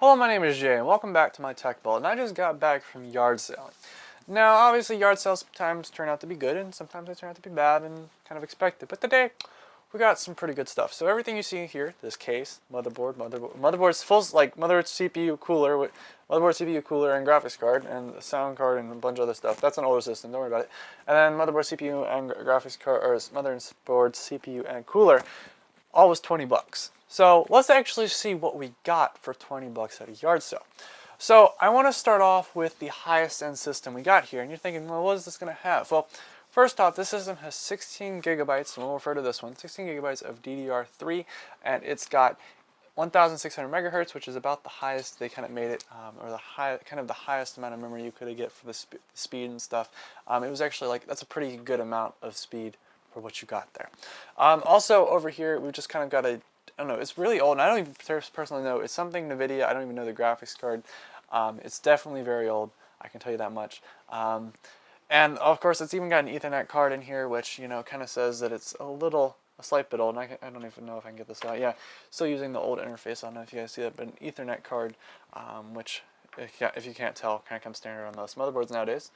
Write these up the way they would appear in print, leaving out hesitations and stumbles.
Hello, my name is Jay, and welcome back to my tech vault. And I just got back from yard selling. Now, obviously, yard sales sometimes turn out to be good, and sometimes they turn out to be bad and kind of expected. But today, we got some pretty good stuff. So everything you see here, this case, motherboard's full, like motherboard, CPU, cooler, motherboard, CPU, cooler, and graphics card, and a sound card, and a bunch of other stuff. That's an older system. Don't worry about it. And then motherboard, CPU, and graphics card, or motherboard, CPU, and cooler, all was 20 bucks. So let's actually see what we got for 20 bucks at a yard sale. So I want to start off with the highest end system we got here. And you're thinking, well, what is this going to have? Well, first off, this system has 16 gigabytes, and we'll refer to this one, 16 gigabytes of DDR3, and it's got 1,600 megahertz, which is about the highest they kind of made it, or the highest amount of memory you could get for the speed and stuff. It was actually like, that's a pretty good amount of speed for what you got there. Also over here, we just kind of got a, I don't know, it's really old, and I don't even personally know. It's something NVIDIA. I don't even know the graphics card. It's definitely very old. I can tell you that much. And of course, it's even got an Ethernet card in here, which, you know, kind of says that it's a slight bit old. And I don't even know if I can get this out. Yeah, still using the old interface. I don't know if you guys see that, but an Ethernet card, which, if you can't tell, kind of comes standard on most motherboards nowadays.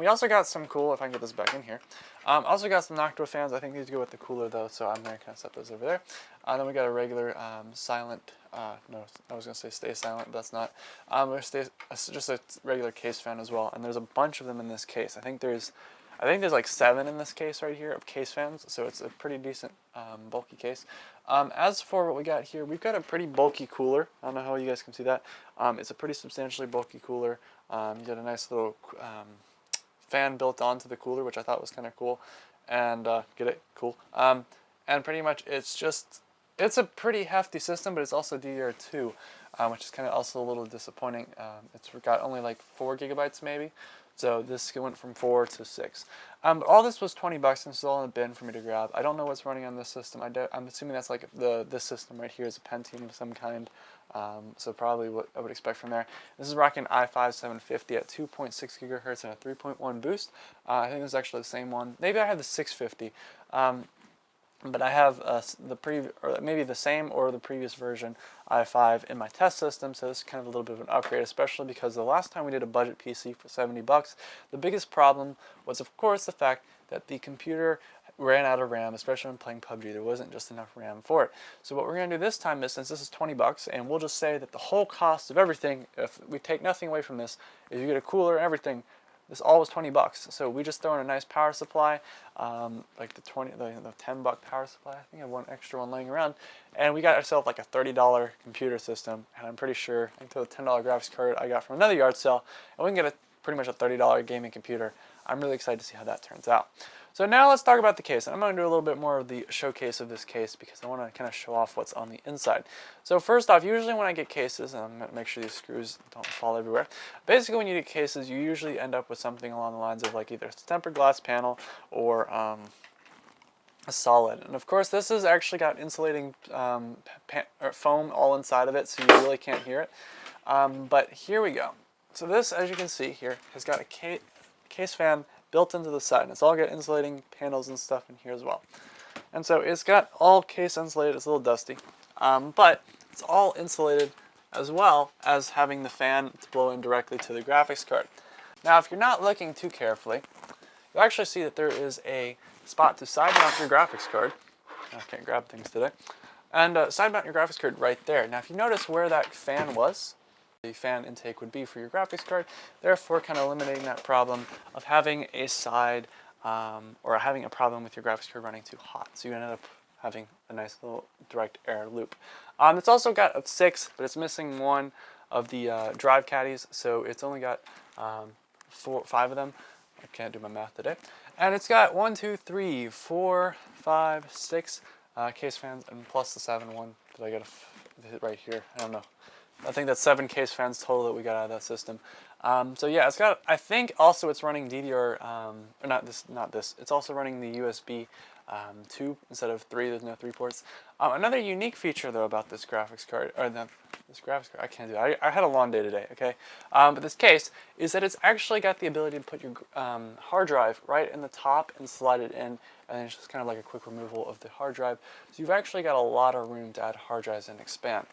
We also got some cool, if I can get this back in here. Also got some Noctua fans. I think these go with the cooler though, so I'm going to kind of set those over there. Then we got a regular silent, no, I was going to say stay silent, but that's not. Just a regular case fan as well, and there's a bunch of them in this case. I think there's like 7 in this case right here of case fans, so it's a pretty decent bulky case. As for what we got here, we've got a pretty bulky cooler. I don't know how you guys can see that. It's a pretty substantially bulky cooler. You got a nice little fan built onto the cooler, which I thought was kind of cool. And get it? Cool. And pretty much it's a pretty hefty system, but it's also DDR2, which is kind of also a little disappointing. It's got only like 4 gigabytes maybe. So this went from 4 to 6. All this was 20 bucks, and it's all in a bin for me to grab. I don't know what's running on this system. I'm assuming that's like this system right here is a Pentium of some kind. So probably what I would expect from there. This is rocking i5 750 at 2.6 gigahertz and a 3.1 boost. I think this is actually the same one. Maybe I have the 650. But I have or maybe the same or the previous version i5 in my test system, so this is kind of a little bit of an upgrade, especially because the last time we did a budget PC for 70 bucks, the biggest problem was, of course, the fact that the computer ran out of RAM, especially when playing PUBG. There wasn't just enough RAM for it. So what we're going to do this time is, since this is 20 bucks, and we'll just say that the whole cost of everything, if we take nothing away from this, is you get a cooler and everything, this all was 20 bucks. So we just throw in a nice power supply, like the 10 buck power supply. I think I have one extra one laying around. And we got ourselves like a $30 computer system. And I'm pretty sure I can throw the $10 graphics card I got from another yard sale, and we can get pretty much a $30 gaming computer. I'm really excited to see how that turns out. So now let's talk about the case. And I'm going to do a little bit more of the showcase of this case because I want to kind of show off what's on the inside. So first off, usually when I get cases, and I'm going to make sure these screws don't fall everywhere. Basically when you get cases, you usually end up with something along the lines of like either a tempered glass panel or a solid. And of course this has actually got insulating foam all inside of it, so you really can't hear it. But here we go. So this, as you can see here, has got a case fan built into the side, and it's all got insulating panels and stuff in here as well. And so it's got all case insulated. It's a little dusty, but it's all insulated as well as having the fan to blow in directly to the graphics card. Now, if you're not looking too carefully, you'll actually see that there is a spot to side mount your graphics card. I can't grab things today. And side mount your graphics card right there. Now, if you notice where that fan was, the fan intake would be for your graphics card, therefore kind of eliminating that problem of having a side or having a problem with your graphics card running too hot. So you end up having a nice little direct air loop. It's also got a 6, but it's missing one of the drive caddies, so it's only got 5 of them. I can't do my math today. And it's got 1, 2, 3, 4, 5, 6 case fans, and plus the 7 one that I got to hit right here. I don't know. I think that's 7 case fans total that we got out of that system. So yeah, it's got, I think also it's running DDR, or not this, it's also running the USB 2 instead of 3, there's no 3 ports. Another unique feature though about this graphics card, or this graphics card, I can't do it, I had a long day today, okay? But this case is that it's actually got the ability to put your hard drive right in the top and slide it in, and it's just kind of like a quick removal of the hard drive. So you've actually got a lot of room to add hard drives and expand.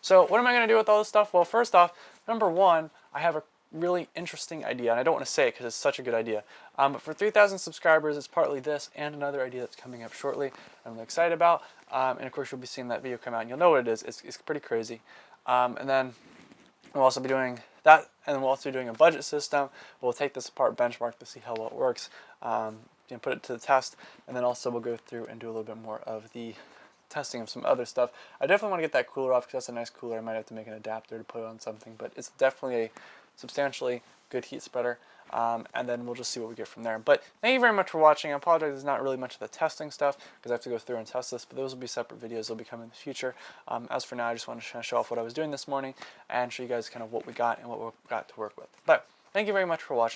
So what am I going to do with all this stuff? Well, first off, number one, I have a really interesting idea, and I don't want to say it because it's such a good idea. But for 3,000 subscribers, it's partly this and another idea that's coming up shortly I'm really excited about. And of course, you'll be seeing that video come out, and you'll know what it is. It's pretty crazy. And then we'll also be doing that, and we'll also be doing a budget system. We'll take this apart, benchmark to see how well it works, put it to the test, and then also we'll go through and do a little bit more of the testing of some other stuff. I definitely want to get that cooler off because that's a nice cooler. I might have to make an adapter to put it on something, but it's definitely a substantially good heat spreader. And then we'll just see what we get from there. But thank you very much for watching. I apologize there's not really much of the testing stuff because I have to go through and test this, but those will be separate videos. They'll be coming in the future. As for now, I just want to show off what I was doing this morning and show you guys kind of what we got and what we've got to work with. But thank you very much for watching.